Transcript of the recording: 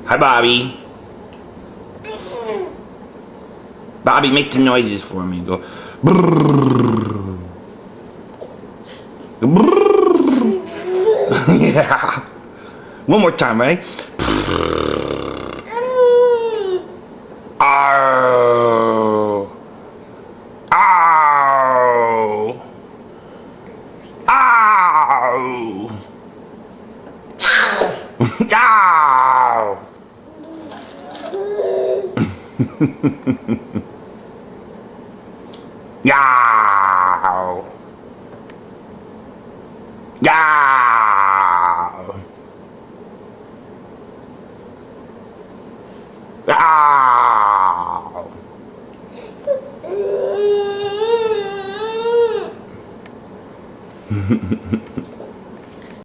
Hi, Bobby. Bobby, make the noises for me. Go. Brrrr. Brrrr. Yeah. One more time, right? Ow. Ow. Ow. Ow. Yow. Yow. Yow.